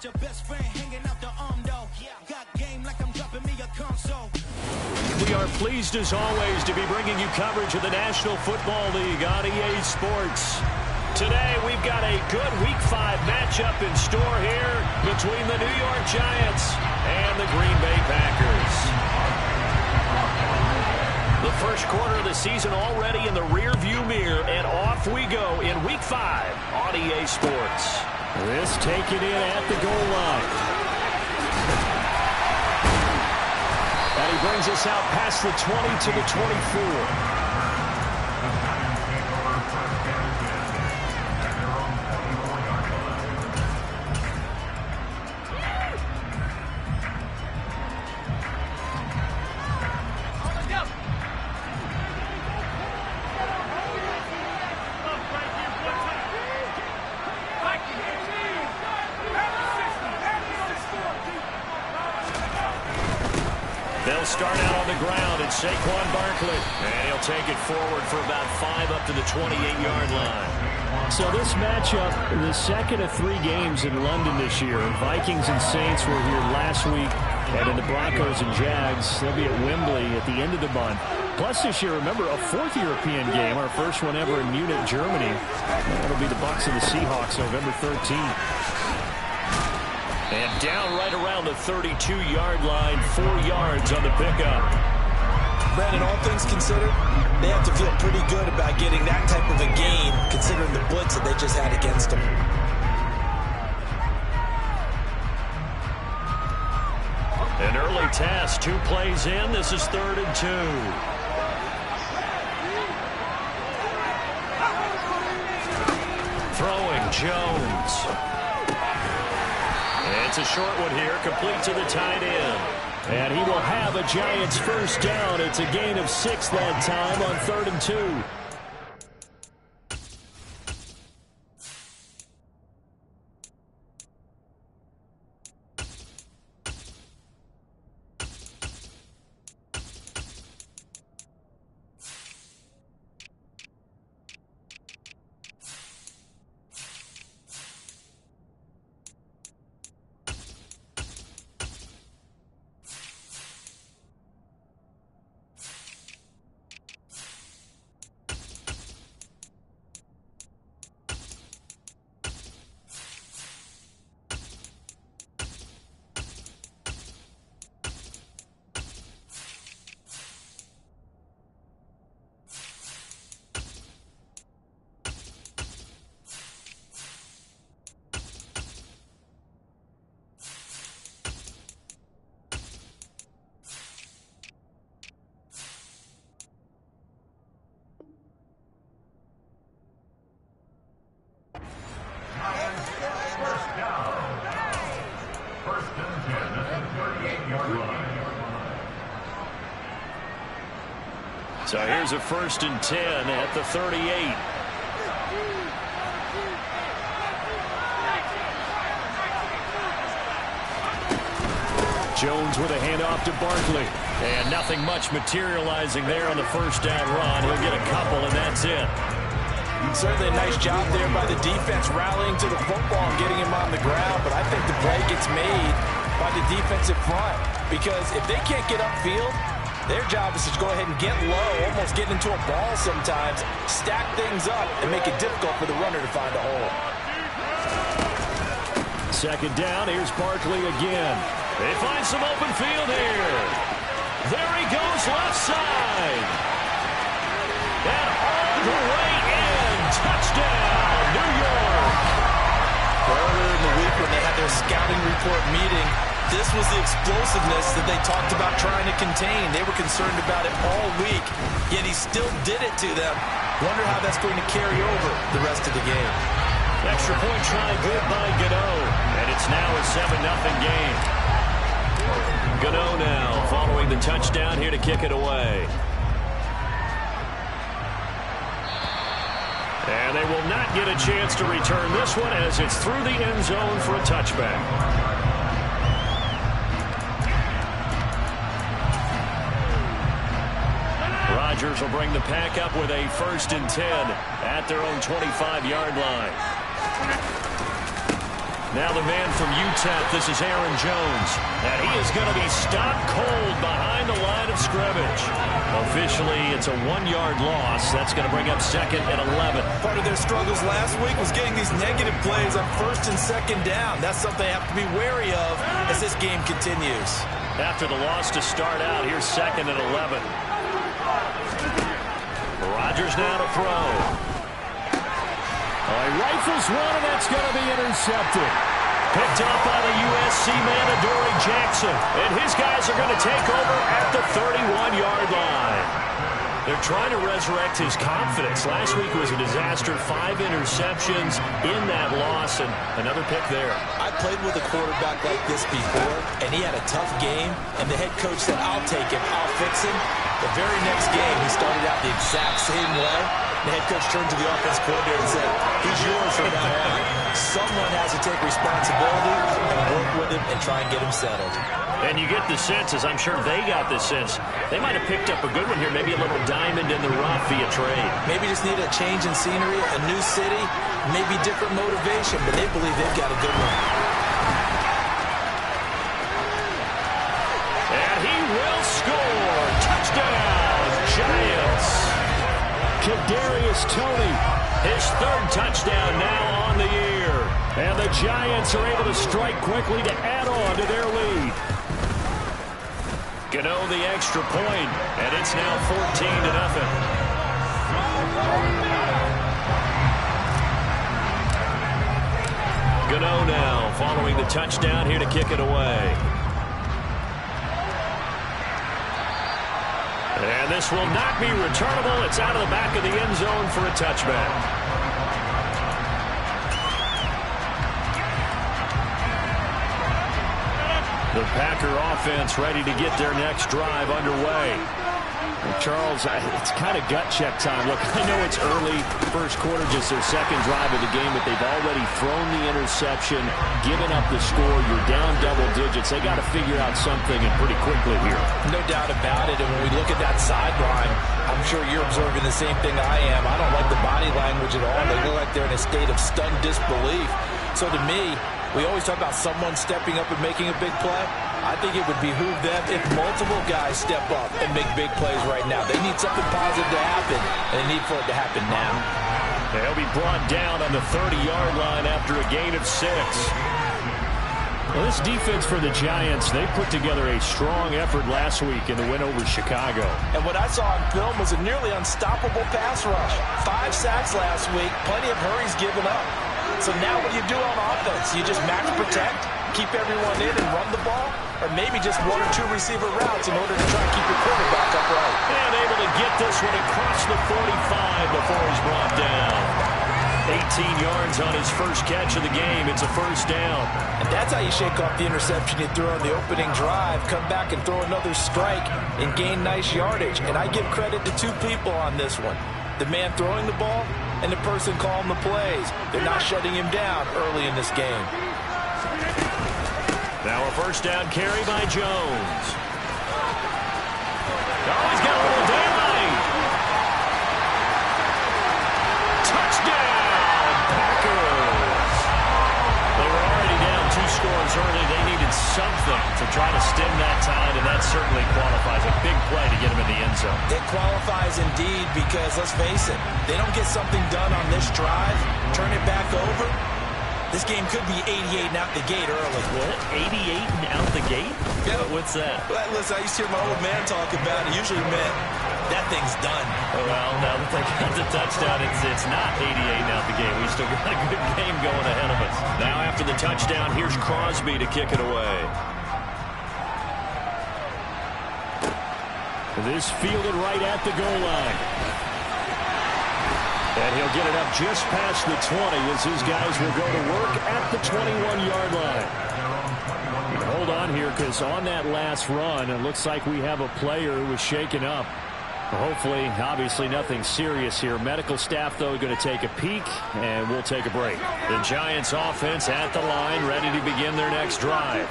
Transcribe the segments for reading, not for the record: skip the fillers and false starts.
your best friend hanging out the arm though. Got game like I'm dropping me a console. We are pleased as always to be bringing you coverage of the National Football League on EA Sports. Today we've got a good Week 5 matchup in store here between the New York Giants and the Green Bay Packers. The first quarter of the season already in the rear-view mirror, and off we go in Week 5 on EA Sports. This taken in at the goal line. And he brings us out past the 20 to the 24. They'll start out on the ground, and Saquon Barkley. And he'll take it forward for about 5 up to the 28-yard line. So this matchup, the second of 3 games in London this year. Vikings and Saints were here last week, and then the Broncos and Jags, they'll be at Wembley at the end of the month. Plus this year, remember, a 4th European game, our first one ever in Munich, Germany. That'll be the Bucs and the Seahawks November 13th. And down right around the 32-yard line, 4 yards on the pickup. Brandon, all things considered, they have to feel pretty good about getting that type of a gain, considering the blitz that they just had against them. An early task, 2 plays in. This is 3rd and 2. Throwing Jones. It's a short one here, complete to the tight end. And he will have a Giants first down. It's a gain of 6 that time on 3rd and 2. So here's a 1st and 10 at the 38. Jones with a handoff to Barkley. And nothing much materializing there on the first down run. He'll get a couple, and that's it. Certainly a nice job there by the defense rallying to the football and getting him on the ground, but I think the play gets made by the defensive front, because if they can't get upfield, their job is to go ahead and get low, almost get into a ball sometimes, stack things up, and make it difficult for the runner to find a hole. 2nd down, here's Barkley again. They find some open field here. There he goes, left side. And all the way in. Touchdown, New York. Earlier in the week when they had their scouting report meeting, this was the explosiveness that they talked about trying to contain. They were concerned about it all week, yet he still did it to them. Wonder how that's going to carry over the rest of the game. Extra point try good by Gano, and it's now a 7-0 game. Gano now following the touchdown here to kick it away. And they will not get a chance to return this one as it's through the end zone for a touchback. Rodgers will bring the pack up with a 1st and 10 at their own 25-yard line. Now the man from UTEP, this is Aaron Jones. And he is going to be stopped cold behind the line of scrimmage. Officially, it's a 1-yard loss. That's going to bring up 2nd and 11. Part of their struggles last week was getting these negative plays on 1st and 2nd down. That's something they have to be wary of as this game continues. After the loss to start out, here's 2nd and 11. Rodgers now to throw. He rifles one, and that's going to be intercepted. Picked up by the USC man, Adoree Jackson. And his guys are going to take over at the 31-yard line. They're trying to resurrect his confidence. Last week was a disaster. 5 interceptions in that loss, and another pick there. I played with a quarterback like this before, and he had a tough game, and the head coach said, I'll take him, I'll fix him. The very next game, he started out the exact same way. The head coach turned to the offense coordinator and said, he's yours from now on. Someone has to take responsibility and work with him and try and get him settled. And you get the sense, as I'm sure they got the sense, they might have picked up a good one here, maybe a little diamond in the rough via trade. Maybe just need a change in scenery, a new city, maybe different motivation, but they believe they've got a good one. And he will score. Touchdown, Giants. Kadarius Toney, his 3rd touchdown now on the year. And the Giants are able to strike quickly to add on to their lead. Gano the extra point, and it's now 14-0. Gano now following the touchdown here to kick it away. And this will not be returnable. It's out of the back of the end zone for a touchback. The Packer offense ready to get their next drive underway. And Charles, it's kind of gut check time. Look, I know it's early, first quarter, just their 2nd drive of the game, but they've already thrown the interception, given up the score. You're down double digits. They got to figure out something, and pretty quickly here. No doubt about it. And when we look at that sideline, I'm sure you're observing the same thing I am. I don't like the body language at all. They look like they're in a state of stunned disbelief. So to me, we always talk about someone stepping up and making a big play. I think it would behoove them if multiple guys step up and make big plays right now. They need something positive to happen, and they need for it to happen now. They'll be brought down on the 30-yard line after a gain of 6. Well, this defense for the Giants, they put together a strong effort last week in the win over Chicago. And what I saw on film was a nearly unstoppable pass rush. 5 sacks last week, plenty of hurries given up. So now what do you do on offense? You just max protect, keep everyone in and run the ball, or maybe just 1 or 2 receiver routes in order to try and keep your quarterback upright. And able to get this one across the 45 before he's brought down. 18 yards on his first catch of the game. It's a first down. And that's how you shake off the interception you threw on the opening drive, come back and throw another strike and gain nice yardage. And I give credit to 2 people on this one. The man throwing the ball and the person calling the plays. They're not shutting him down early in this game. Now a first down carry by Jones. Oh, he's got a little daylight. Touchdown, Packers. They were already down 2 scores early. They needed something to try to stem that tide, and that certainly qualifies. A big play to get him in the end zone. It qualifies indeed because, let's face it, they don't get something done on this drive, turn it back over, this game could be 88 and out the gate early. What? 88 and out the gate? Yeah. What's that? Well, listen, I used to hear my old man talk about it. Usually meant that thing's done. Well, now that they got the touchdown, it's not 88 and out the gate. We still got a good game going ahead of us. Now after the touchdown, here's Crosby to kick it away. This fielded right at the goal line. And he'll get it up just past the 20 as his guys will go to work at the 21-yard line. Hold on here, because on that last run, it looks like we have a player who was shaken up. Hopefully, obviously nothing serious here. Medical staff, though, going to take a peek, and we'll take a break. The Giants offense at the line, ready to begin their next drive.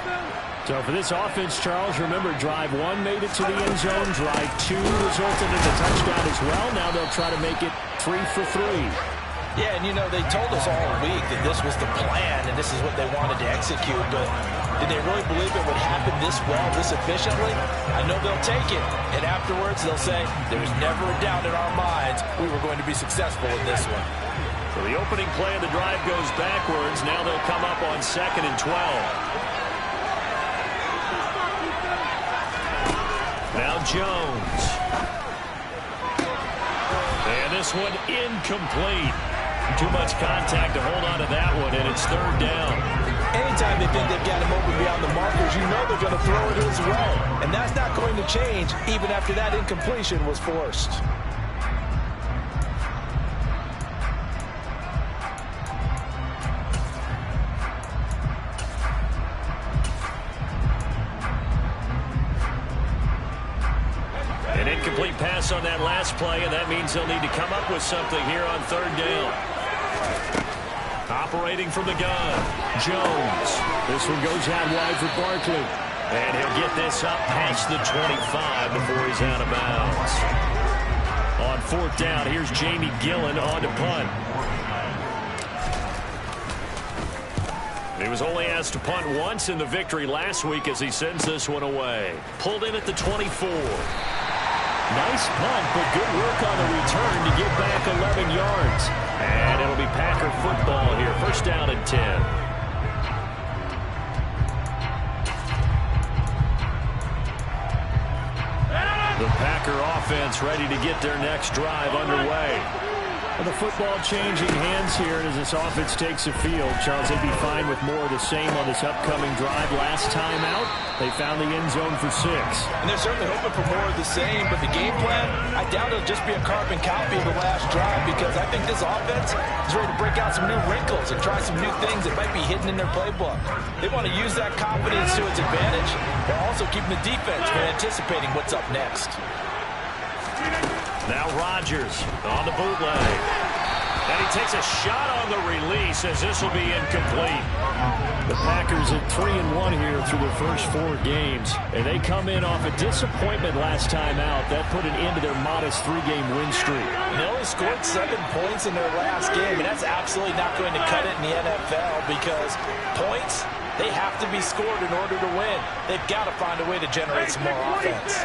So for this offense, Charles, remember, drive 1 made it to the end zone. Drive 2 resulted in a touchdown as well. Now they'll try to make it 3 for 3. Yeah, and you know, they told us all week that this was the plan and this is what they wanted to execute, but did they really believe it would happen this well, this efficiently? I know they'll take it, and afterwards they'll say, there was never a doubt in our minds we were going to be successful in this one. So the opening play of the drive goes backwards. Now they'll come up on 2nd and 12. Now Jones. And this one incomplete. Too much contact to hold on to that one, and it's 3rd down. Anytime they think they've got him open beyond the markers, you know they're going to throw it his way. And that's not going to change even after that incompletion was forced. An incomplete pass on that last play, and that means they'll need to come up with something here on 3rd down. Operating from the gun, Jones. This one goes out wide for Barkley. And he'll get this up past the 25 before he's out of bounds. On 4th down, here's Jamie Gillen on to punt. He was only asked to punt once in the victory last week as he sends this one away. Pulled in at the 24. Nice punt, but good work on the return to get back 11 yards. And it'll be Packer football here. 1st down and 10. The Packer offense ready to get their next drive underway. Well, the football changing hands here, and as this offense takes the field, Charles, they'd be fine with more of the same on this upcoming drive. Last time out, they found the end zone for 6. And they're certainly hoping for more of the same, but the game plan, I doubt it'll just be a carbon copy of the last drive, because I think this offense is ready to break out some new wrinkles and try some new things that might be hidden in their playbook. They want to use that confidence to its advantage, while also keeping the defense from anticipating what's up next. Now Rodgers on the bootleg. And he takes a shot on the release as this will be incomplete. The Packers at 3-1 here through their first 4 games. And they come in off a disappointment last time out. That put an end to their modest 3-game win streak. And they only scored 7 points in their last game. And that's absolutely not going to cut it in the NFL, because points, they have to be scored in order to win. They've got to find a way to generate some more offense.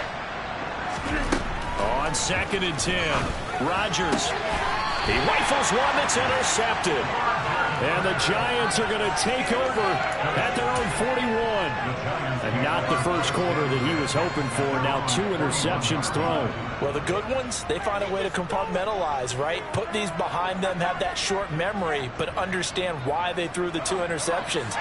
On 2nd and 10, Rodgers. He rifles one that's intercepted. And the Giants are going to take over at their own 41. And not the first quarter that he was hoping for. Now 2 interceptions thrown. Well, the good ones, they find a way to compartmentalize, right? Put these behind them, have that short memory, but understand why they threw the 2 interceptions.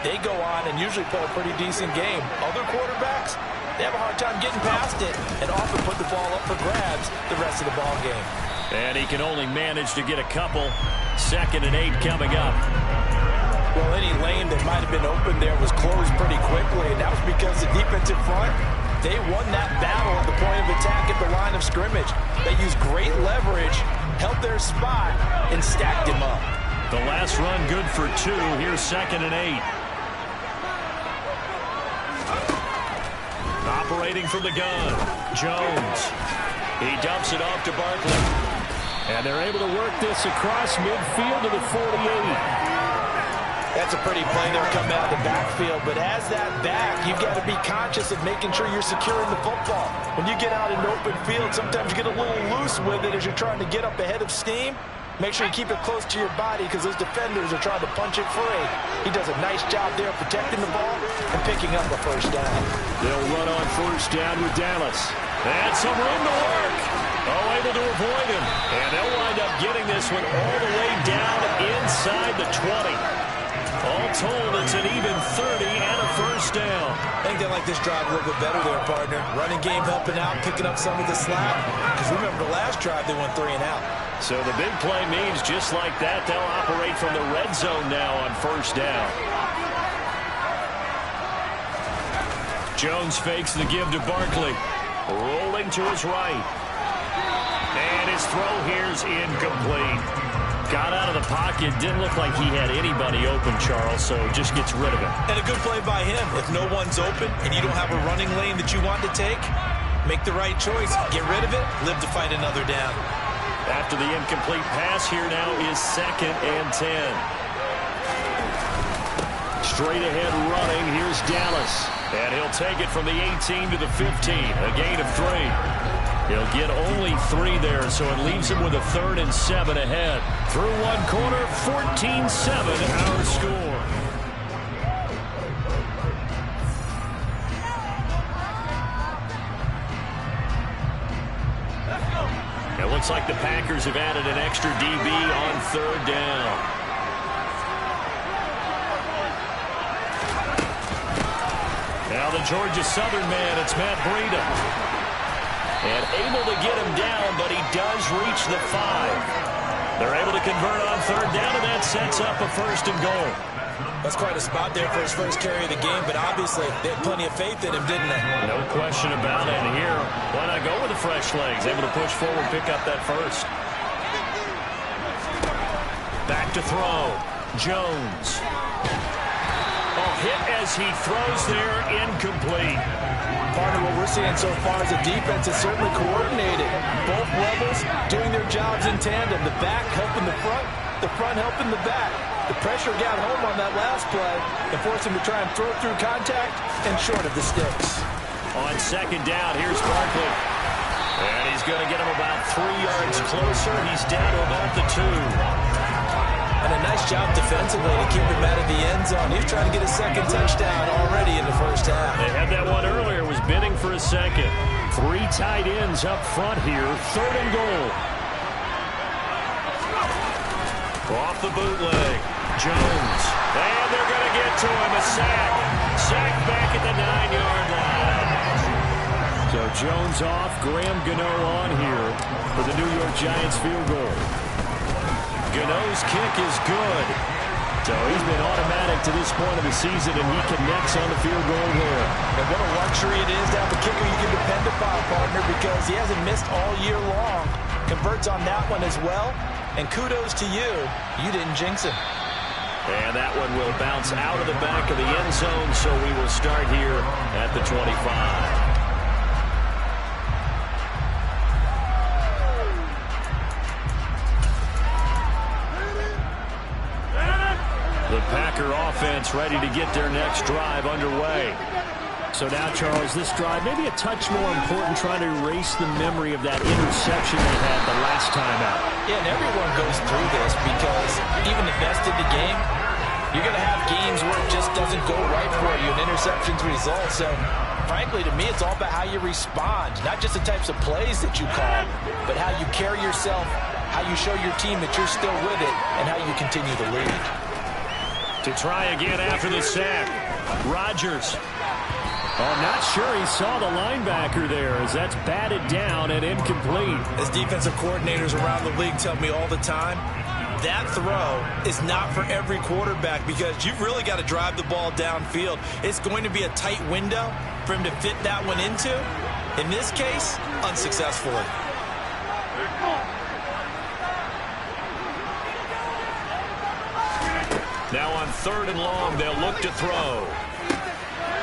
They go on and usually play a pretty decent game. Other quarterbacks, they have a hard time getting past it and often put the ball up for grabs the rest of the ball game. And he can only manage to get a couple. 2nd and 8 coming up. Well, any lane that might have been open there was closed pretty quickly, and that was because the defensive front, they won that battle at the point of attack at the line of scrimmage. They used great leverage, held their spot, and stacked him up. The last run good for 2. Here's 2nd and 8. Operating from the gun, Jones. He dumps it off to Barkley. And they're able to work this across midfield to the 48. That's a pretty play there coming out of the backfield, but as that back, you've got to be conscious of making sure you're securing the football. When you get out in open field, sometimes you get a little loose with it as you're trying to get up ahead of steam. Make sure you keep it close to your body, because those defenders are trying to punch it free. He does a nice job there protecting the ball and picking up a 1st down. They'll run on 1st down with Dallas. And some room to work. Oh, able to avoid him. And they'll wind up getting this one all the way down inside the 20. All told, it's an even 30 and a 1st down. I think they like this drive a little bit better there, partner. Running game helping out, picking up some of the slack. Because remember, the last drive, they went 3 and out. So the big play means just like that, they'll operate from the red zone now on 1st down. Jones fakes the give to Barkley. Rolling to his right. And his throw here's incomplete. Got out of the pocket. Didn't look like he had anybody open, Charles, so just gets rid of it. And a good play by him. If no one's open and you don't have a running lane that you want to take, make the right choice. Get rid of it. Live to fight another down. After the incomplete pass, here now is 2nd and 10. Straight ahead running, here's Dallas. And he'll take it from the 18 to the 15, a gain of 3. He'll get only 3 there, so it leaves him with a 3rd and 7 ahead. Through one quarter, 14-7 our score. It looks like the Packers have added an extra DB on 3rd down. Now the Georgia Southern man, it's Matt Breida. And able to get him down, but he does reach the 5. They're able to convert on 3rd down, and that sets up a 1st and goal. That's quite a spot there for his first carry of the game, but obviously they had plenty of faith in him, didn't they? No question about it. And here, why not go with the fresh legs? Able to push forward, pick up that 1st. Back to throw. Jones. Oh, hit as he throws there, incomplete. Partner, what we're seeing so far is the defense is certainly coordinated. Both levels doing their jobs in tandem. The back helping the front helping the back. The pressure got home on that last play and forced him to try and throw through contact and short of the sticks. On 2nd down, here's Barkley. And he's going to get him about 3 yards closer. He's down to about the 2. And a nice job defensively to keep him out of the end zone. He's trying to get a 2nd touchdown already in the first half. They had that one earlier, was bidding for a 2nd. 3 tight ends up front here, 3rd and goal. Off the bootleg, Jones. And they're going to get to him, a sack. Sack back at the 9-yard line. So Jones off, Graham Gano on here for the New York Giants field goal. Gano's kick is good. So he's been automatic to this point of the season, and he connects on the field goal there. And what a luxury it is to have a kicker you can depend upon, partner, because he hasn't missed all year long. Converts on that one as well. And kudos to you. You didn't jinx him. And that one will bounce out of the back of the end zone, so we will start here at the 25. The Packer offense ready to get their next drive underway. So now, Charles, this drive maybe a touch more important, trying to erase the memory of that interception they had the last time out. Yeah, and everyone goes through this because even the best in the game, you're going to have games where it just doesn't go right for you, and interceptions result. So, frankly, to me, it's all about how you respond, not just the types of plays that you call, but how you carry yourself, how you show your team that you're still with it, and how you continue to lead. To try again after the sack, Rodgers. I'm not sure he saw the linebacker there as that's batted down and incomplete. As defensive coordinators around the league tell me all the time, that throw is not for every quarterback because you've really got to drive the ball downfield. It's going to be a tight window for him to fit that one into. In this case, unsuccessfully. Now on 3rd and long, they'll look to throw.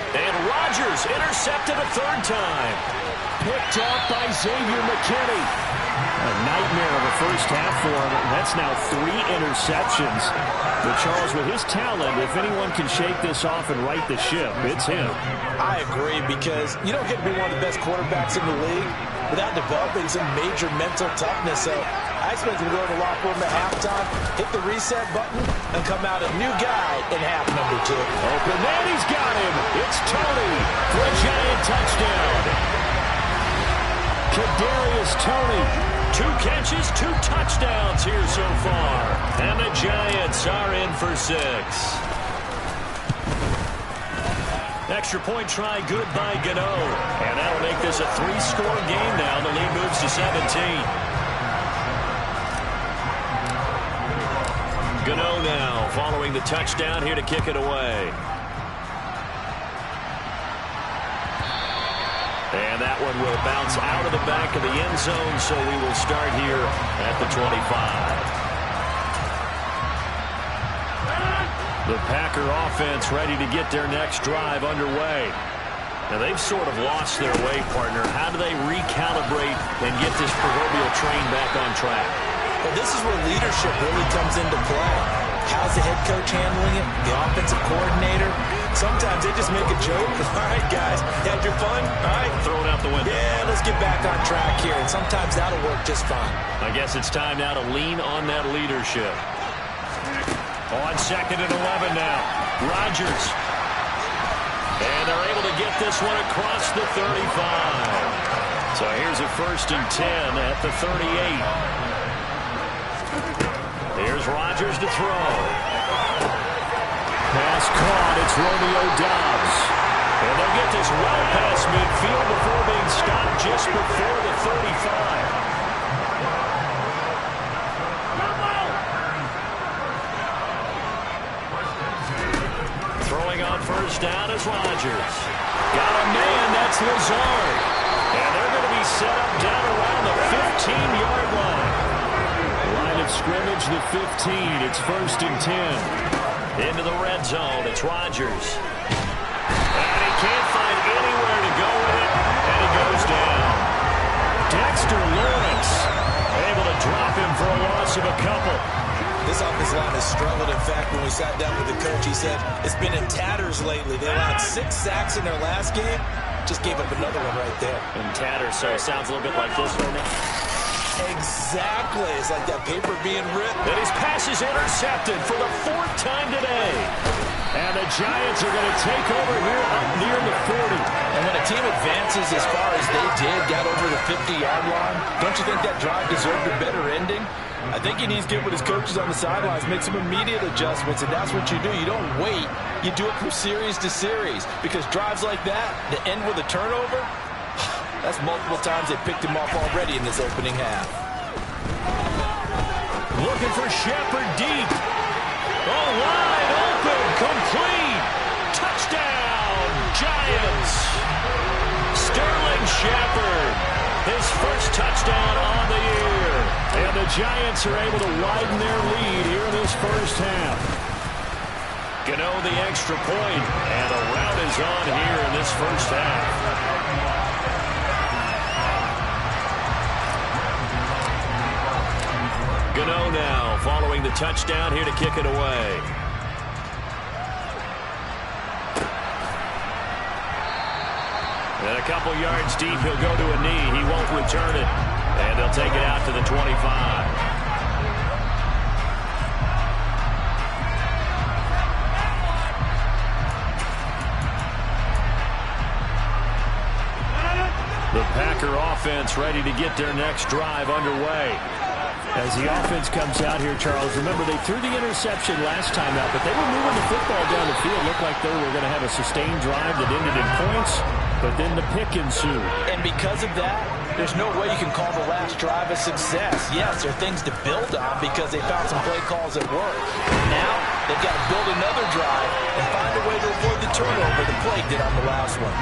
And Rodgers intercepted a 3rd time. Picked off by Xavier McKinney. A nightmare of a first half for him. That's now 3 interceptions. But Charles, with his talent, if anyone can shake this off and right the ship, it's him. I agree, because you don't get to be one of the best quarterbacks in the league without developing some major mental toughness. So I expect him to go to the locker room at halftime, hit the reset button, and come out a new guy in half number 2. Open man, he's got him. It's Tony for a Giant touchdown. Kadarius Toney. 2 catches, 2 touchdowns here so far. And the Giants are in for 6. Extra point try, good by Gano. And that'll make this a 3-score game now. The lead moves to 17. Gano now following the touchdown here to kick it away. And that one will bounce out of the back of the end zone, so we will start here at the 25. The Packer offense ready to get their next drive underway. Now, they've sort of lost their way, partner. How do they recalibrate and get this proverbial train back on track? Well, this is where leadership really comes into play. How's the head coach handling it? The offensive coordinator? Sometimes they just make a joke. All right, guys, had your fun? All right. Throw it out the window. Yeah, let's get back on track here. And sometimes that'll work just fine. I guess it's time now to lean on that leadership. On 2nd and 11 now. Rodgers. And they're able to get this one across the 35. So here's a 1st and 10 at the 38. Here's Rodgers to throw. Pass caught. It's Romeo Doubs. And they'll get this well past midfield before being stopped just before the 35. On 1st down is Rodgers. Got a man, that's Lazard. And they're going to be set up down around the 15-yard line. Line of scrimmage, the 15. It's 1st and 10. Into the red zone, it's Rodgers. And he can't find anywhere to go with it, and he goes down. Dexter Lawrence able to drop him for a loss of a couple. This offensive line has struggled. In fact, when we sat down with the coach, he said it's been in tatters lately. They allowed 6 sacks in their last game. Just gave up another one right there. In tatters, so it sounds a little bit like this right now. Exactly. It's like that paper being ripped. And his pass is intercepted for the 4th time today. And the Giants are going to take over here up near the 40. And when a team advances as far as they did, got over the 50-yard line, don't you think that drive deserved a better ending? I think he needs to get with his coaches on the sidelines, make some immediate adjustments, and that's what you do. You don't wait. You do it from series to series, because drives like that, to end with a turnover, that's multiple times they picked him off already in this opening half. Looking for Shepard deep. Oh, wide open, complete. Touchdown, Giants. Sterling Shepard, his first touchdown on the year. And the Giants are able to widen their lead here in this first half. Gano the extra point, and the rout is on here in this first half. Gano now following the touchdown here to kick it away. And a couple yards deep, he'll go to a knee. He won't return it. And they'll take it out to the 25. The Packer offense ready to get their next drive underway. As the offense comes out here, Charles, remember they threw the interception last time out, but they were moving the football down the field. Looked like they were going to have a sustained drive that ended in points, but then the pick ensued. And because of that, there's no way you can call the last drive a success. Yes, there are things to build on because they found some play calls that work. Now, they've got to build another drive and find a way to avoid the turnover the play did on the last one.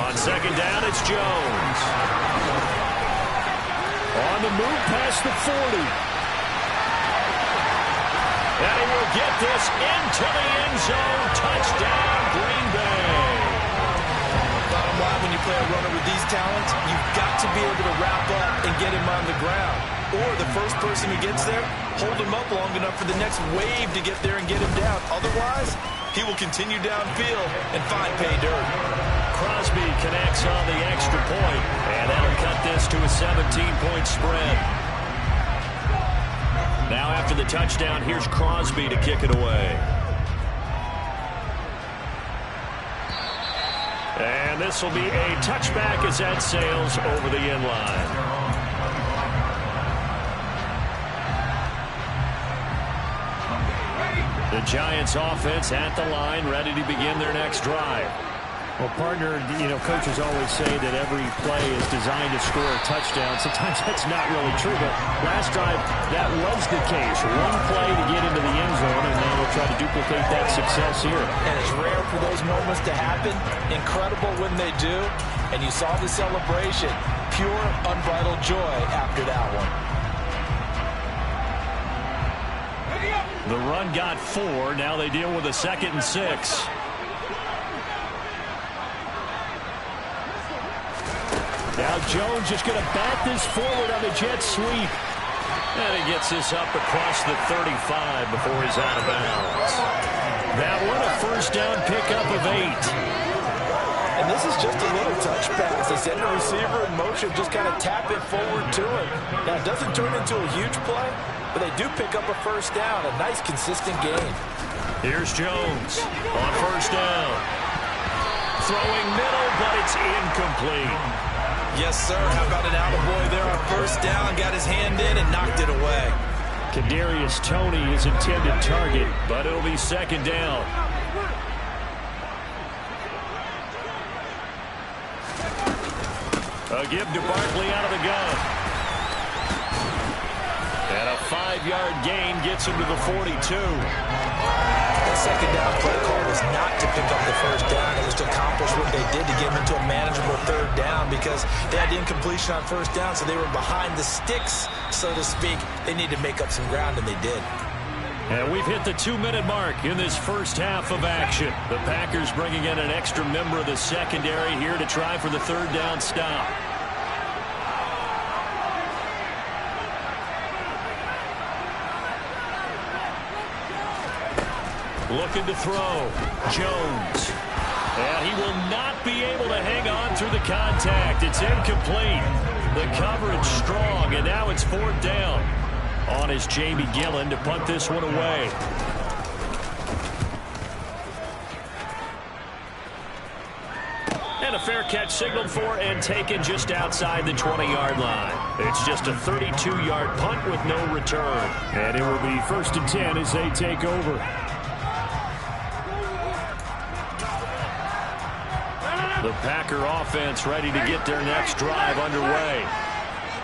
On 2nd down, it's Jones. On the move past the 40. And he will get this into the end zone. Touchdown, Green Bay. Bottom line, when you play a runner with these talents, you've got to be able to wrap up and get him on the ground. Or the first person who gets there, hold him up long enough for the next wave to get there and get him down. Otherwise, he will continue downfield and find pay dirt. Crosby connects on the extra point, and that'll cut this to a 17-point spread. Now after the touchdown, here's Crosby to kick it away. And this will be a touchback as that sails over the end line. The Giants offense at the line, ready to begin their next drive. Well, partner, coaches always say that every play is designed to score a touchdown. Sometimes that's not really true, but last drive, that was the case. One play to get into the end zone, and now we'll try to duplicate that success here. And it's rare for those moments to happen. Incredible when they do. And you saw the celebration. Pure, unbridled joy after that one. The run got 4. Now they deal with a 2nd and 6. Now Jones just going to bat this forward on the jet sweep. And he gets this up across the 35 before he's out of bounds. That one a first down pickup of 8. And this is just a little touch pass. They send the receiver in motion, just kind of tap it forward to him. Now, it doesn't turn into a huge play, but they do pick up a first down. A nice, consistent gain. Here's Jones on first down. Throwing middle, but it's incomplete. Yes, sir. How about an attaboy there on first down? Got his hand in and knocked it away. Kadarius Toney is intended target, but it'll be 2nd down. A give to Barkley out of the gun. And a 5-yard gain gets him to the 42. That 2nd down play call was not to pick up the first down. It was to accomplish what they did to get them into a manageable 3rd down because they had the incompletion on first down, so they were behind the sticks, so to speak. They needed to make up some ground, and they did. And we've hit the 2-minute mark in this first half of action. The Packers bringing in an extra member of the secondary here to try for the 3rd down stop. Looking to throw. Jones. And he will not be able to hang on through the contact. It's incomplete. The coverage strong, and now it's 4th down. On is Jamie Gillen to punt this one away. And a fair catch signaled for and taken just outside the 20-yard line. It's just a 32-yard punt with no return. And it will be 1st and 10 as they take over. The Packer offense ready to get their next drive underway.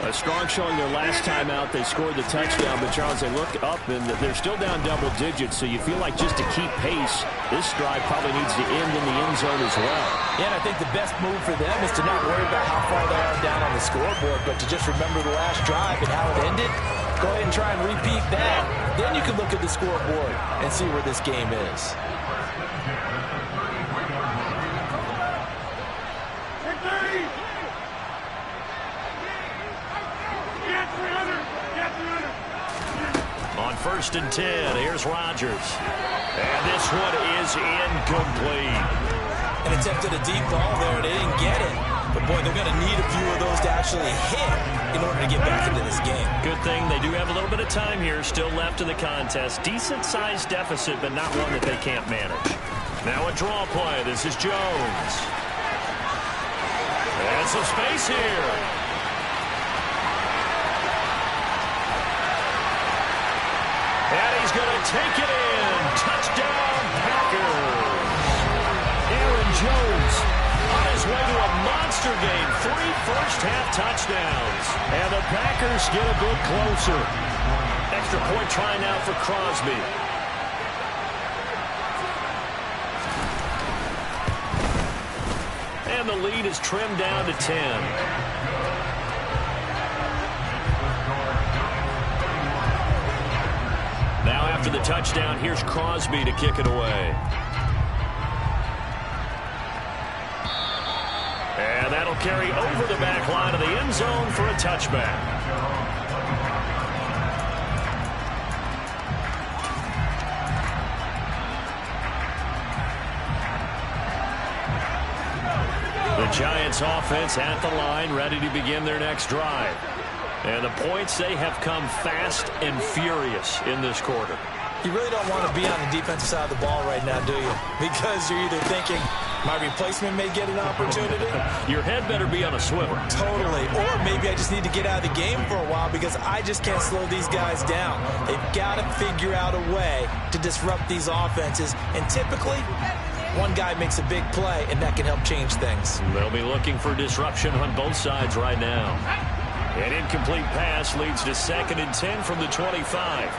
A strong showing their last time out. They scored the touchdown, but Charles, they look up and they're still down double digits, so you feel like just to keep pace, this drive probably needs to end in the end zone as well. Yeah, and I think the best move for them is to not worry about how far they are down on the scoreboard, but to just remember the last drive and how it ended. Go ahead and try and repeat that. Then you can look at the scoreboard and see where this game is. On 1st and 10, here's Rodgers. And this one is incomplete. And attempted a deep ball there. They didn't get it. But, boy, they're going to need a few of those to actually hit in order to get back into this game. Good thing they do have a little bit of time here still left in the contest. Decent-sized deficit, but not one that they can't manage. Now a draw play. This is Jones. And some space here. And he's going to take it in. Touchdown, Packers. Aaron Jones on his way to a monster game. 3 first-half touchdowns. And the Packers get a bit closer. Extra point try now for Crosby. And the lead is trimmed down to 10. Now after the touchdown, here's Crosby to kick it away. And that'll carry over the back line of the end zone for a touchback. The Giants offense at the line, ready to begin their next drive. And the points, they have come fast and furious in this quarter. You really don't want to be on the defensive side of the ball right now, do you? Because you're either thinking, my replacement may get an opportunity. Your head better be on a swivel. Totally. Or maybe I just need to get out of the game for a while because I just can't slow these guys down. They've got to figure out a way to disrupt these offenses. And typically, one guy makes a big play, and that can help change things. They'll be looking for disruption on both sides right now. An incomplete pass leads to 2nd and 10 from the 25.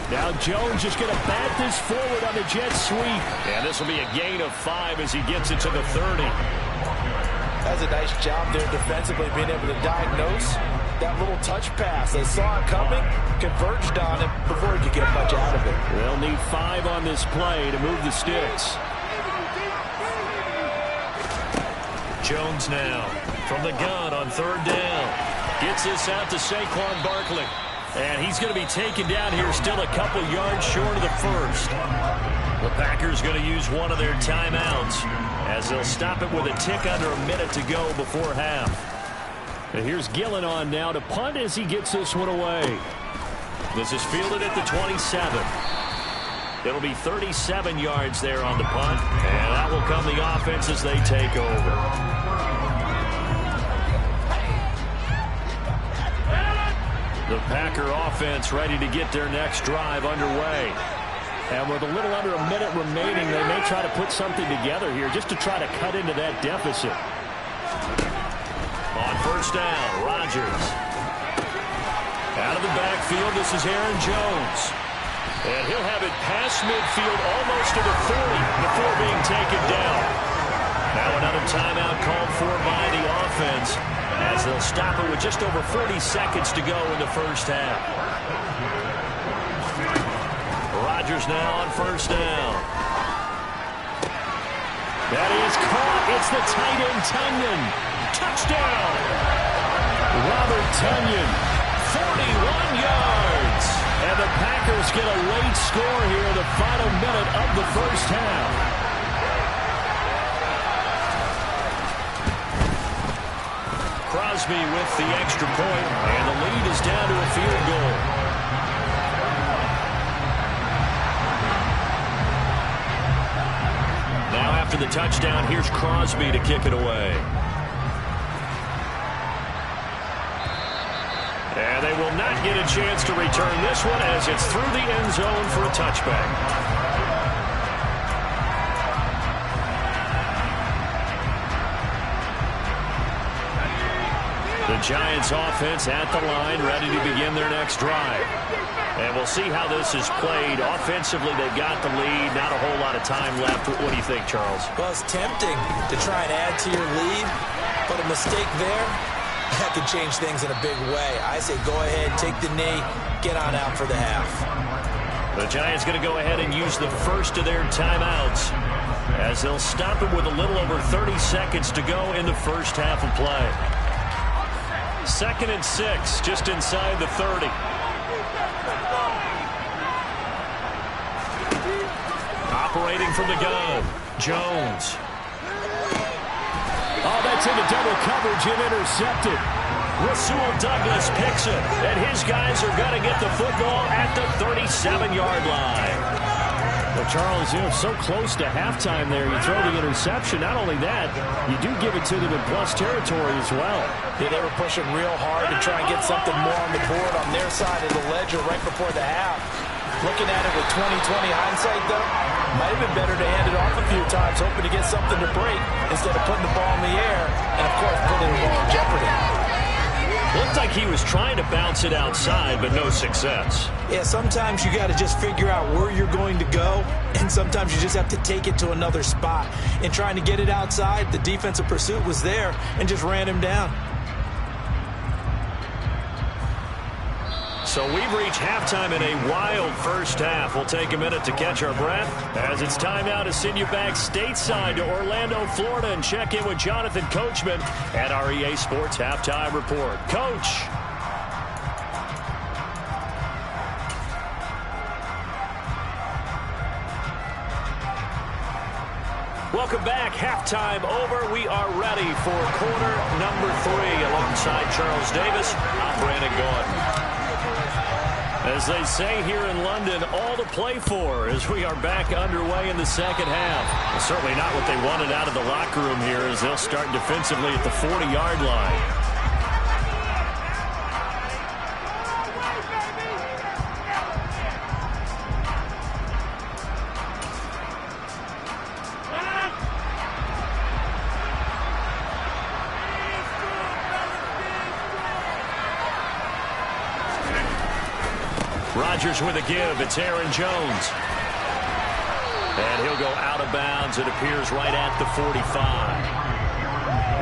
Now Jones just going to bat this forward on the jet sweep. And this will be a gain of 5 as he gets it to the 30. That's a nice job there defensively, being able to diagnose that little touch pass. They saw it coming, converged on it before he could get much out of it. They'll need 5 on this play to move the sticks. Jones now from the gun on 3rd down. Gets this out to Saquon Barkley. And he's going to be taken down here still a couple yards short of the first. The Packers going to use one of their timeouts as they'll stop it with a tick under a minute to go before half. And here's Gillen on now to punt as he gets this one away. This is fielded at the 27. It'll be 37 yards there on the punt, and that will come the offense as they take over. The Packer offense ready to get their next drive underway. And with a little under a minute remaining, they may try to put something together here just to try to cut into that deficit. On 1st down, Rodgers. Out of the backfield, this is Aaron Jones. And he'll have it past midfield almost to the 40 before being taken down. Now another timeout called for by the offense as they'll stop it with just over 40 seconds to go in the first half. Rodgers now on 1st down. That is caught. It's the tight end, Tunyon. Touchdown! Robert Tunyon, 41 yards. And the Packers get a late score here in the final minute of the first half. Crosby with the extra point, and the lead is down to a field goal. Now after the touchdown, here's Crosby to kick it away. And they will not get a chance to return this one as it's through the end zone for a touchback. The Giants offense at the line, ready to begin their next drive. And we'll see how this is played. Offensively, they've got the lead. Not a whole lot of time left. What do you think, Charles? Well, it's tempting to try and add to your lead, but a mistake there, that could change things in a big way. I say go ahead, take the knee, get on out for the half. The Giants going to go ahead and use the first of their timeouts as they'll stop it with a little over 30 seconds to go in the first half of play. 2nd and 6, just inside the 30. Operating from the gun, Jones. Oh, that's into double coverage and intercepted. Rasul Douglas picks it, and his guys are going to get the football at the 37-yard line. Well, Charles, so close to halftime there. You throw the interception. Not only that, you do give it to them in plus territory as well. Yeah, they were pushing real hard to try and get something more on the board on their side of the ledger right before the half. Looking at it with 20/20 hindsight, though, might have been better to hand it off a few times, hoping to get something to break instead of putting the ball in the air and, of course, putting the ball in jeopardy. Looked like he was trying to bounce it outside, but no success. Yeah, sometimes you got to just figure out where you're going to go, and sometimes you just have to take it to another spot. In trying to get it outside, the defensive pursuit was there and just ran him down. So we've reached halftime in a wild first half. We'll take a minute to catch our breath as it's time now to send you back stateside to Orlando, Florida, and check in with Jonathan Coachman at our EA Sports Halftime Report. Coach. Welcome back. Halftime over. We are ready for quarter number 3 alongside Charles Davis. I'm Brandon Gordon. As they say here in London, all to play for as we are back underway in the second half. Well, certainly not what they wanted out of the locker room here as they'll start defensively at the 40-yard line. Rodgers with a give. It's Aaron Jones. And he'll go out of bounds. It appears right at the 45.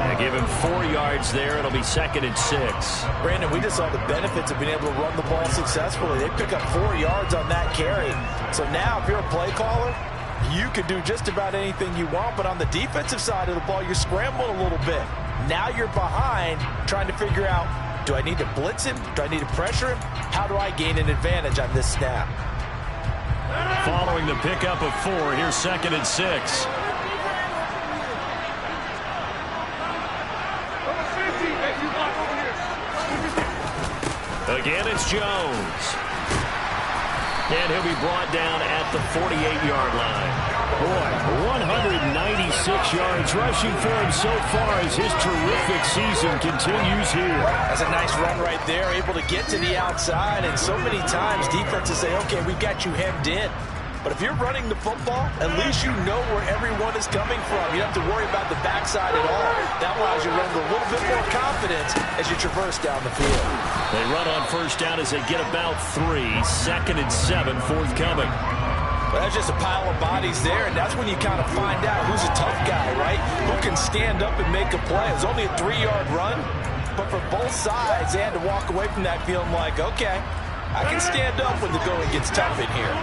And They give him 4 yards there. It'll be 2nd and 6. Brandon, we just saw the benefits of being able to run the ball successfully. They pick up 4 yards on that carry. So now if you're a play caller, you can do just about anything you want. But on the defensive side of the ball, you're scrambling a little bit. Now you're behind trying to figure out, do I need to blitz him? Do I need to pressure him? How do I gain an advantage on this snap? Following the pickup of 4, here's 2nd and 6. Again, it's Jones. And he'll be brought down at the 48-yard line. Boy, 196 yards rushing for him so far as his terrific season continues here. That's a nice run right there, able to get to the outside. And so many times defenses say, okay, we got you hemmed in. But if you're running the football, at least you know where everyone is coming from. You don't have to worry about the backside at all. That allows you to run with a little bit more confidence as you traverse down the field. They run on first down as they get about 3. 2nd and 7, forthcoming. Well, that's just a pile of bodies there, and that's when you kind of find out who's a tough guy, right? Who can stand up and make a play. It was only a 3-yard run, but for both sides, they had to walk away from that feeling like, okay, I can stand up when the going gets tough in here.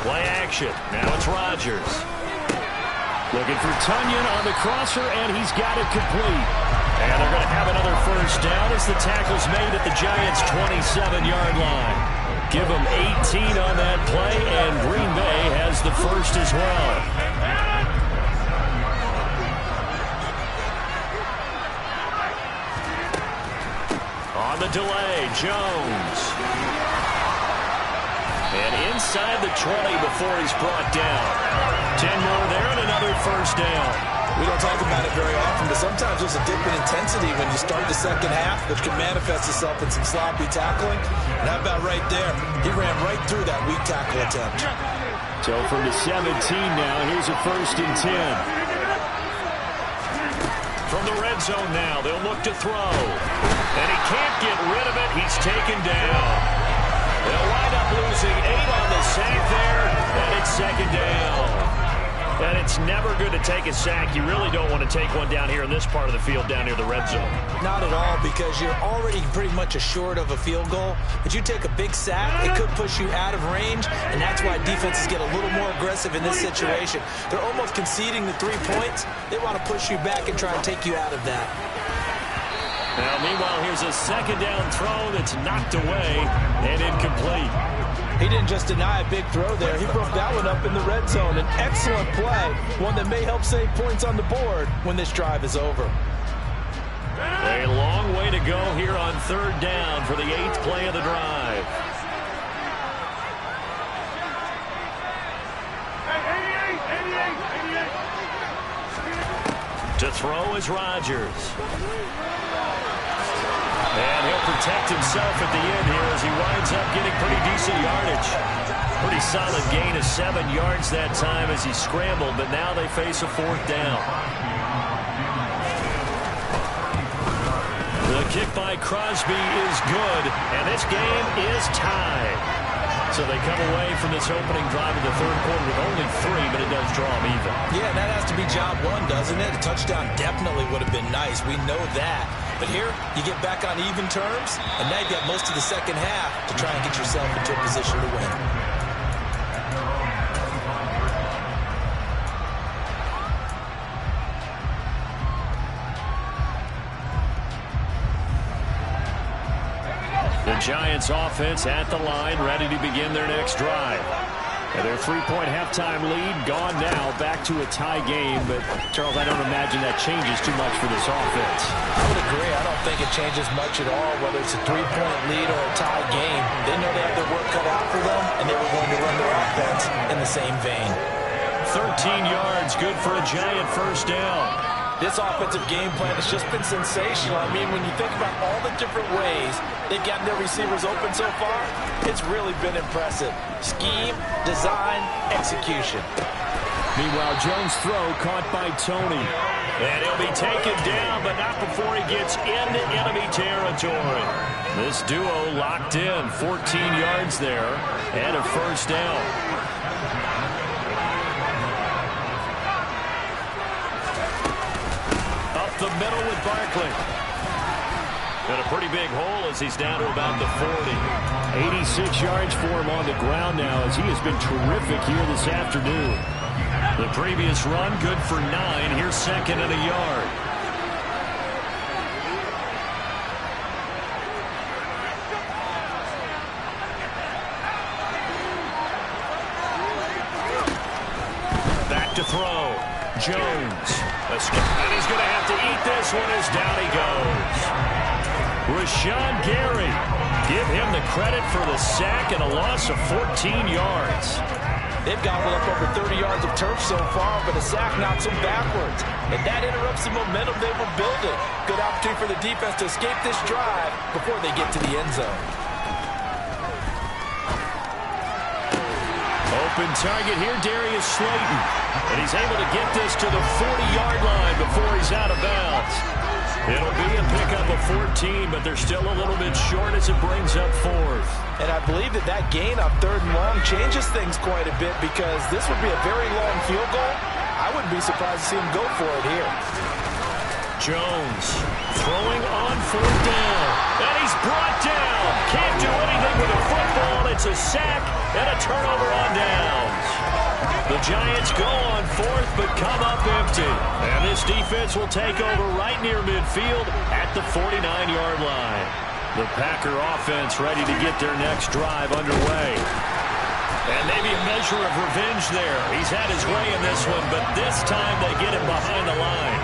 Play action. Now it's Rodgers. Looking for Tunyon on the crosser, and he's got it complete. And they're going to have another first down as the tackle's made at the Giants' 27-yard line. Give them 18 on that play, and Green Bay has the first as well. On the delay, Jones. And inside the 20 before he's brought down. 10 more there and another first down. We don't talk about it very often, but sometimes there's a dip in intensity when you start the second half, which can manifest itself in some sloppy tackling. And how about right there? He ran right through that weak tackle attempt. So from the 17 now, here's a 1st and 10. From the red zone now, they'll look to throw. And he can't get rid of it. He's taken down. They'll wind up losing 8 on the sack there, and it's 2nd down. And it's never good to take a sack. You really don't want to take one down here in this part of the field, down near the red zone. Not at all, because you're already pretty much assured of a field goal. But you take a big sack, it could push you out of range, and that's why defenses get a little more aggressive in this situation. They're almost conceding the 3 points. They want to push you back and try and take you out of that. Now, meanwhile, here's a 2nd down throw that's knocked away and incomplete. He didn't just deny a big throw there. He broke that one up in the red zone. An excellent play, one that may help save points on the board when this drive is over. A long way to go here on 3rd down for the 8th play of the drive. To throw is Rodgers. And he'll protect himself at the end here as he winds up getting pretty decent yardage. Pretty solid gain of 7 yards that time as he scrambled, but now they face a 4th down. The kick by Crosby is good, and this game is tied. So they come away from this opening drive in the 3rd quarter with only 3, but it does draw them even. Yeah, that has to be job 1, doesn't it? A touchdown definitely would have been nice. We know that. But here, you get back on even terms, and now you've got most of the second half to try and get yourself into a position to win. The Giants offense at the line, ready to begin their next drive. And their 3-point halftime lead gone now, back to a tie game. But, Charles, I don't imagine that changes too much for this offense. I would agree. I don't think it changes much at all, whether it's a 3-point lead or a tie game. They know they have their work cut out for them, and they were going to run their offense in the same vein. 13 yards, good for a Giant first down. This offensive game plan has just been sensational. I mean, when you think about all the different ways they've gotten their receivers open so far, it's really been impressive. Scheme, design, execution. Meanwhile, Jones' throw caught by Tony. And he'll be taken down, but not before he gets into enemy territory. This duo locked in, 14 yards there, and a first down. the middle with Barkley. And a pretty big hole as he's down to about the 40. 86 yards for him on the ground now as he has been terrific here this afternoon. The previous run, good for 9. Here's second and a yard. Back to throw. Jones. And he's going to have to eat this one as down he goes. Rashawn Gary. Give him the credit for the sack and a loss of 14 yards. They've gobbled up over 30 yards of turf so far, but a sack knocks them backwards. And that interrupts the momentum they were building. Good opportunity for the defense to escape this drive before they get to the end zone. Open target here, Darius Slayton. And he's able to get this to the 40-yard line before he's out of bounds. It'll be a pickup of 14, but they're still a little bit short as it brings up 4th. And I believe that gain on 3rd and long changes things quite a bit because this would be a very long field goal. I wouldn't be surprised to see him go for it here. Jones throwing on 4th down. And he's brought down. Can't do anything with a football. It's a sack and a turnover on downs. The Giants go on 4th but come up empty. And this defense will take over right near midfield at the 49-yard line. The Packer offense ready to get their next drive underway. And maybe a measure of revenge there. He's had his way in this one, but this time they get him behind the line.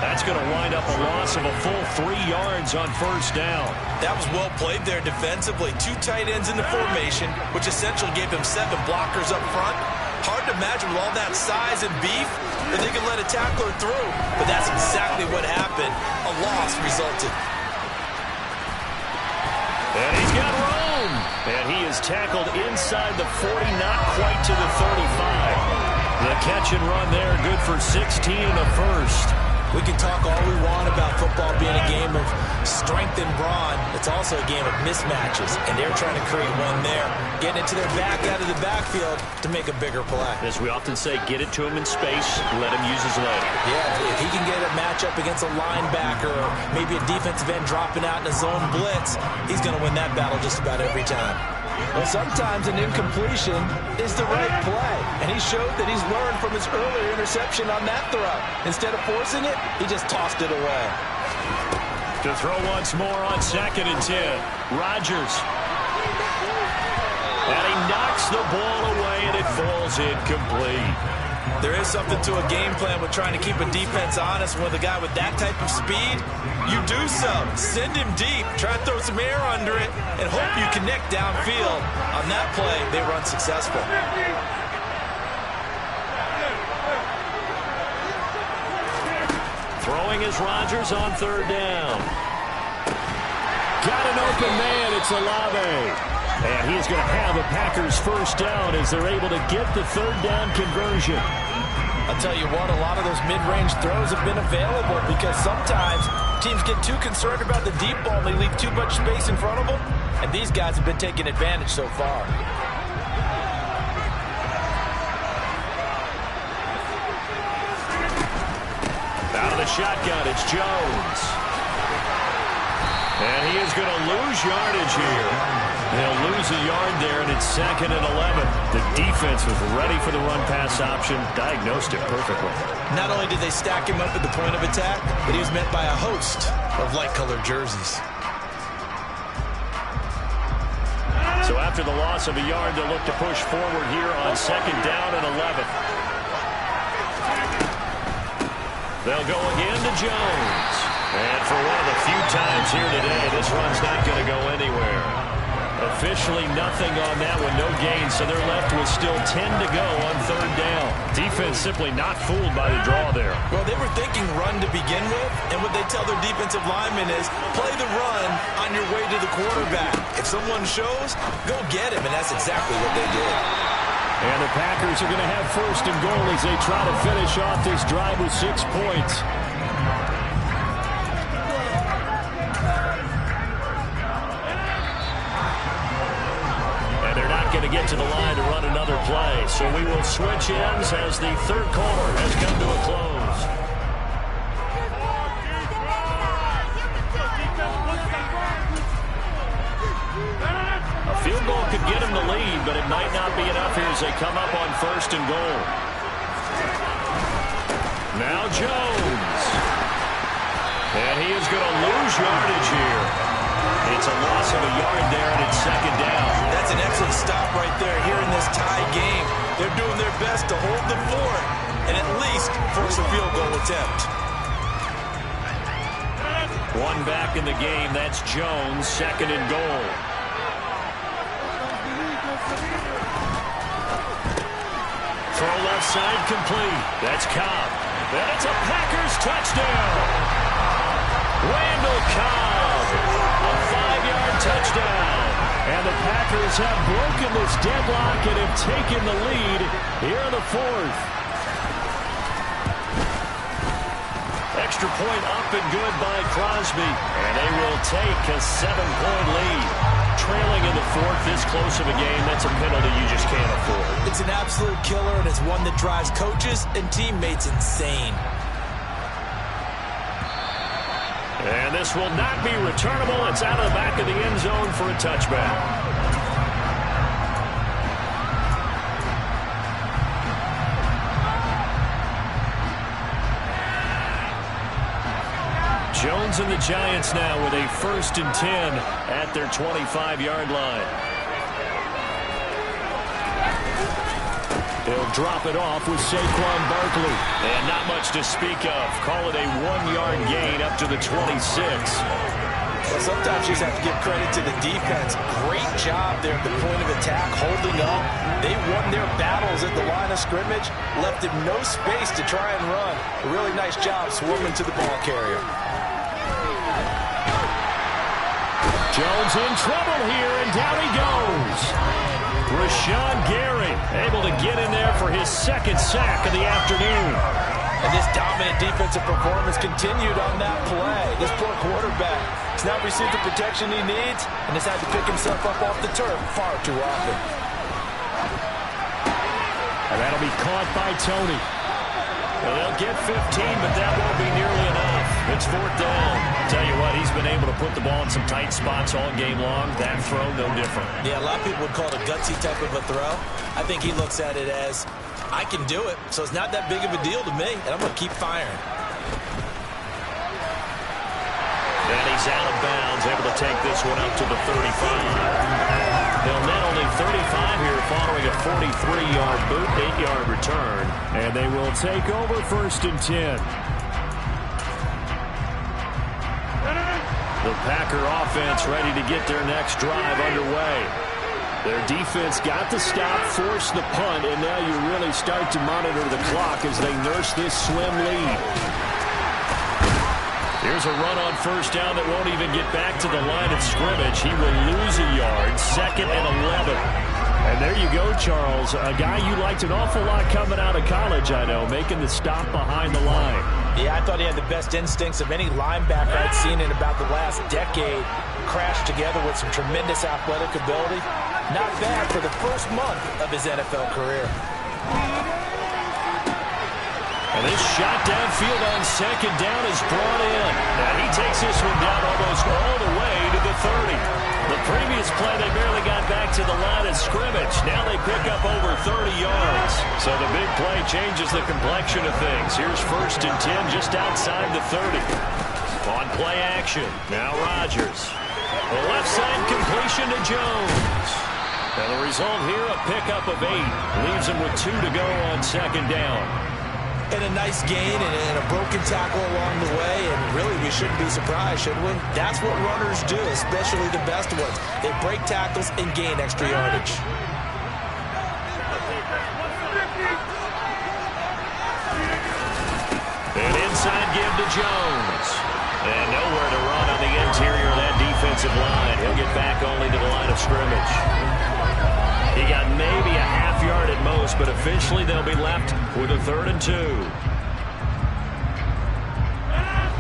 That's going to wind up a loss of a full 3 yards on 1st down. That was well played there defensively. 2 tight ends in the formation, which essentially gave them 7 blockers up front. Hard to imagine with all that size and beef that they could let a tackler through. But that's exactly what happened. A loss resulted. And he's got room. And he is tackled inside the 40, not quite to the 35. The catch and run there, good for 16 in the 1st. We can talk all we want about football being a game of strength and brawn. It's also a game of mismatches, and they're trying to create one there, getting it to their back out of the backfield to make a bigger play. As we often say, get it to him in space, let him use his leg. Yeah, if he can get a matchup against a linebacker or maybe a defensive end dropping out in a zone blitz, he's going to win that battle just about every time. Well, sometimes an incompletion is the right play, and he showed that he's learned from his earlier interception on that throw. Instead of forcing it, he just tossed it away. To throw once more on 2nd and 10. Rodgers. And he knocks the ball away, and it falls incomplete. There is something to a game plan with trying to keep a defense honest. With a guy with that type of speed, you do so. Send him deep, try to throw some air under it, and hope you connect downfield. On that play, they were unsuccessful. Throwing is Rodgers on 3rd down. Got an open man, it's Olave. And he's going to have a Packers 1st down as they're able to get the 3rd down conversion. I'll tell you what, a lot of those mid-range throws have been available because sometimes teams get too concerned about the deep ball and they leave too much space in front of them. And these guys have been taking advantage so far. Out of the shotgun, it's Jones. And he is going to lose yardage here. They'll lose a yard there, and it's 2nd and 11. The defense was ready for the run-pass option, diagnosed it perfectly. Not only did they stack him up at the point of attack, but he was met by a host of light-colored jerseys. So after the loss of a yard, they'll look to push forward here on 2nd down and 11. They'll go again to Jones. And for one of the few times here today, this run's not going to go anywhere. Officially nothing on that one, no gain, so they're left with still 10 to go on 3rd down. Defense simply not fooled by the draw there. Well, they were thinking run to begin with, and what they tell their defensive linemen is play the run on your way to the quarterback. If someone shows, go get him, and that's exactly what they did. And the Packers are going to have 1st and goal as they try to finish off this drive with 6 points. Going to get to the line to run another play. So we will switch ends as the 3rd quarter has come to a close. could get them the lead, but it might not be enough here as they come up on 1st and goal. Now Jones. And he is going to lose yardage here. It's a loss of a yard there, and it's 2nd down. That's an excellent stop right there here in this tie game. They're doing their best to hold the fort and at least force a field goal attempt. One back in the game. That's Jones, 2nd and goal. Throw left side complete. That's Cobb. And it's a Packers touchdown. Randall Cobb, a 5-yard touchdown. And the Packers have broken this deadlock and have taken the lead here in the 4th. Extra point up and good by Crosby. And they will take a 7-point lead. Trailing in the 4th, this close of a game, that's a penalty you just can't afford. It's an absolute killer, and it's one that drives coaches and teammates insane. And this will not be returnable. It's out of the back of the end zone for a touchback. Jones and the Giants now with a 1st and 10 at their 25-yard line. He'll drop it off with Saquon Barkley. And not much to speak of. Call it a 1-yard gain up to the 26. Well, sometimes you just have to give credit to the defense. Great job there at the point of attack, holding up. They won their battles at the line of scrimmage, left him no space to try and run. A really nice job swarming to the ball carrier. Jones in trouble here, and down he goes. Rashawn Gary able to get in there for his 2nd sack of the afternoon. And this dominant defensive performance continued on that play. This poor quarterback has not received the protection he needs and has had to pick himself up off the turf far too often. And that'll be caught by Tony. Well, they'll get 15, but that won't be nearly enough. It's 4th down. Tell you what, he's been able to put the ball in some tight spots all game long. That throw, no different. Yeah, a lot of people would call it a gutsy type of a throw. I think he looks at it as, I can do it, so it's not that big of a deal to me, and I'm going to keep firing. And he's out of bounds, able to take this one up to the 35. They'll net only 35 here following a 43-yard boot, 8-yard return. And they will take over 1st and 10. The Packer offense ready to get their next drive underway. Their defense got the stop, forced the punt, and now you really start to monitor the clock as they nurse this slim lead. Here's a run on 1st down that won't even get back to the line of scrimmage. He will lose a yard, 2nd and 11. And there you go, Charles. A guy you liked an awful lot coming out of college, I know, making the stop behind the line. Yeah, I thought he had the best instincts of any linebacker I'd seen in about the last decade. Crashed together with some tremendous athletic ability. Not bad for the first month of his NFL career. And this shot downfield on 2nd down is brought in. Now he takes this one down almost all the way to the 30. The previous play, they barely got back to the line of scrimmage. Now they pick up over 30 yards. So the big play changes the complexion of things. Here's 1st and 10 just outside the 30. On play action. Now Rodgers. The left side completion to Jones. And the result here, a pickup of 8. Leaves him with 2 to go on 2nd down. And a nice gain and a broken tackle along the way, and really we shouldn't be surprised, should we? That's what runners do, especially the best ones. They break tackles and gain extra yardage. An inside give to Jones. And nowhere to run on the interior of that defensive line. He'll get back only to the line of scrimmage. He got maybe a half yard at most, but officially they'll be left with a 3rd and 2.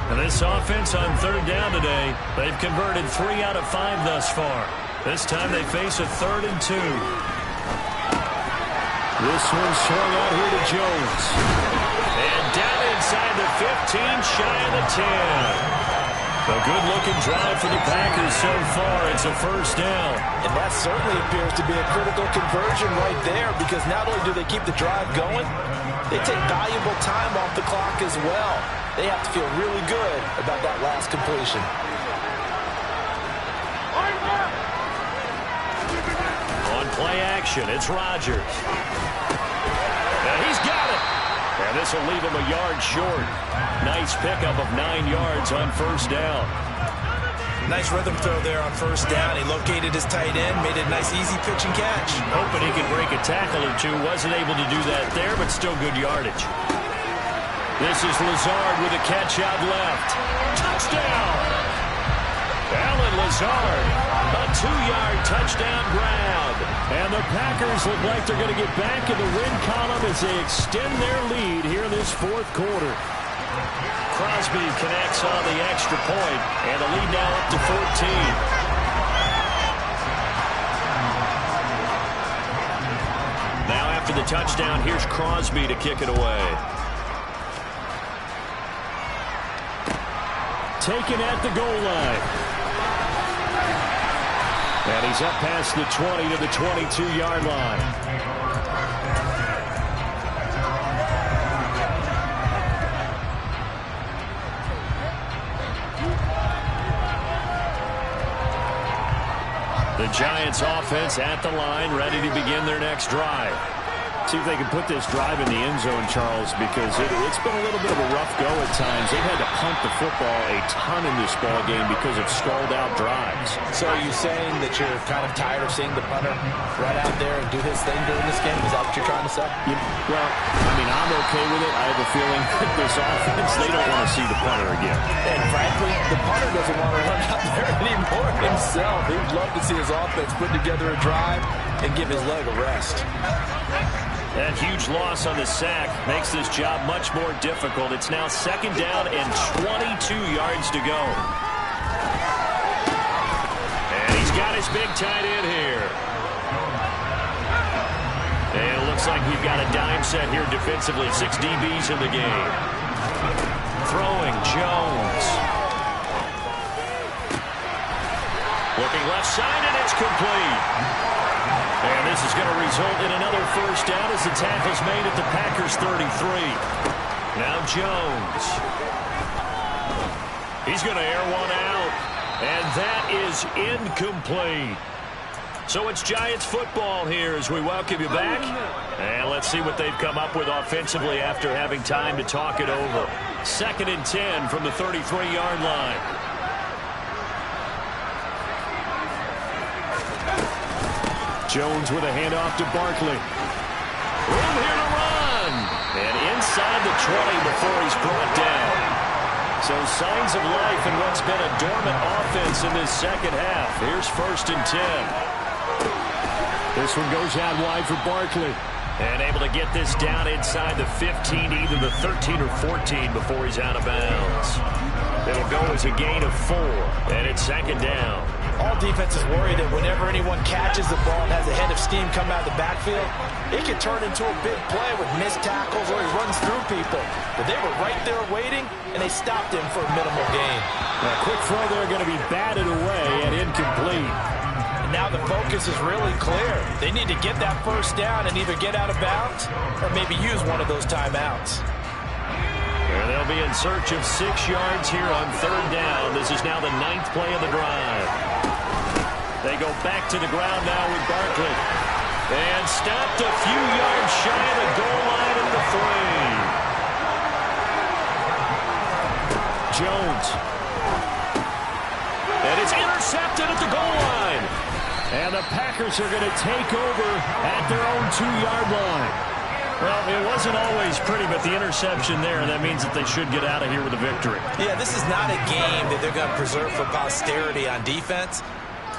And this offense on 3rd down today, they've converted 3 out of 5 thus far. This time they face a 3rd and 2. This one swung out here to Jones. And down inside the 15, shy of the 10. A good-looking drive for the Packers so far. It's a first down. And that certainly appears to be a critical conversion right there, because not only do they keep the drive going, they take valuable time off the clock as well. They have to feel really good about that last completion. On play action, it's Rodgers. And he's got it. And this will leave him a yard short. Nice pickup of 9 yards on first down. Nice rhythm throw there on first down. He located his tight end, made it a nice easy pitch and catch. Hoping he could break a tackle or two. Wasn't able to do that there, but still good yardage. This is Lazard with a catch out left. Touchdown! Alan Lazard, a 2-yard touchdown grab. And the Packers look like they're going to get back in the win column as they extend their lead here in this fourth quarter. Crosby connects on the extra point, and the lead now up to 14. Now after the touchdown, here's Crosby to kick it away. Taken at the goal line. And he's up past the 20 to the 22-yard line. The Giants offense at the line, ready to begin their next drive. See if they can put this drive in the end zone, Charles, because it's been a little bit of a rough go at times. They've had to punt the football a ton in this ball game because of stalled-out drives. So are you saying that you're kind of tired of seeing the punter run out there and do his thing during this game? Is that what you're trying to say? Well, I mean, I'm okay with it. I have a feeling that this offense, they don't want to see the punter again. And frankly, the punter doesn't want to run out there anymore himself. He'd love to see his offense put together a drive and give his leg a rest. That huge loss on the sack makes this job much more difficult. It's now second down and 22 yards to go. And he's got his big tight end here. And it looks like we've got a dime set here defensively. 6 DBs in the game. Throwing Jones. Looking left side, and it's complete. And this is going to result in another first down as the tackle's made at the Packers 33. Now Jones. He's going to air one out. And that is incomplete. So it's Giants football here as we welcome you back. And let's see what they've come up with offensively after having time to talk it over. 2nd and 10 from the 33-yard line. Jones with a handoff to Barkley. Room here to run. And inside the 20 before he's brought down. So signs of life in what's been a dormant offense in this second half. Here's 1st and 10. This one goes out wide for Barkley. And able to get this down inside the 15, either the 13 or 14 before he's out of bounds. It'll go as a gain of 4. And it's 2nd down. All defenses worry that whenever anyone catches the ball and has a head of steam come out of the backfield, it can turn into a big play with missed tackles or he runs through people. But they were right there waiting, and they stopped him for a minimal gain. A quick throw there going to be batted away and incomplete. And now the focus is really clear. They need to get that first down and either get out of bounds or maybe use one of those timeouts. And they'll be in search of 6 yards here on 3rd down. This is now the 9th play of the drive. They go back to the ground now with Barkley. And stopped a few yards shy of the goal line at the 3. Jones. And it's intercepted at the goal line. And the Packers are going to take over at their own 2-yard line. Well, it wasn't always pretty, but the interception there, that means that they should get out of here with a victory. Yeah, this is not a game that they're going to preserve for posterity on defense,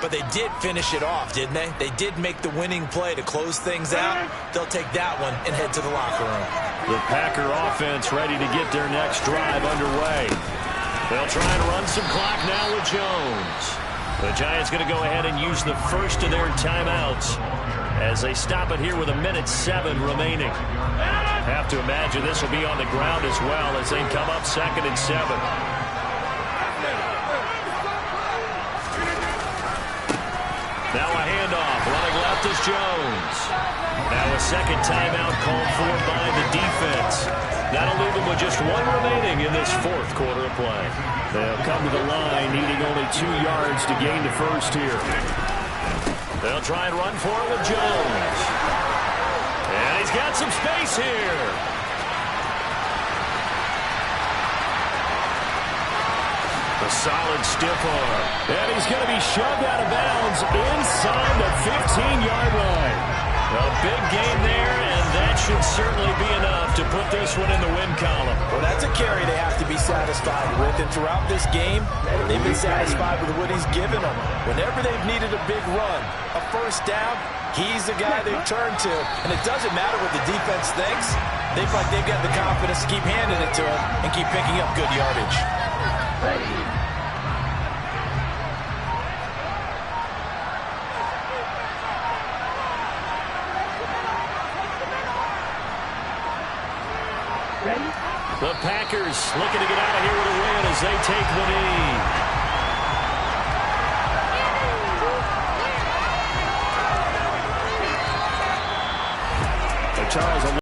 but they did finish it off, didn't they? They did make the winning play to close things out. They'll take that one and head to the locker room. The Packer offense ready to get their next drive underway. They'll try and run some clock now with Jones. The Giants going to go ahead and use the first of their timeouts as they stop it here with 1:07 remaining. Have to imagine this will be on the ground as well as they come up 2nd and 7. Now a handoff. Running left is Jones. Now a second timeout called for by the defense. That'll leave them with just one remaining in this fourth quarter of play. They'll come to the line needing only 2 yards to gain the first here. They'll try and run for it with Jones. And he's got some space here. A solid stiff arm. And he's going to be shoved out of bounds inside the 15-yard line. A big gain there, and that should certainly be enough to put this one in the win column. Well, that's a carry they have to be satisfied with. And throughout this game, they've been satisfied with what he's given them. Whenever they've needed a big run, a first down, he's the guy they've turned to. And it doesn't matter what the defense thinks. They feel like they've got the confidence to keep handing it to him and keep picking up good yardage. The Packers looking to get out of here with a win as they take the knee. Charles,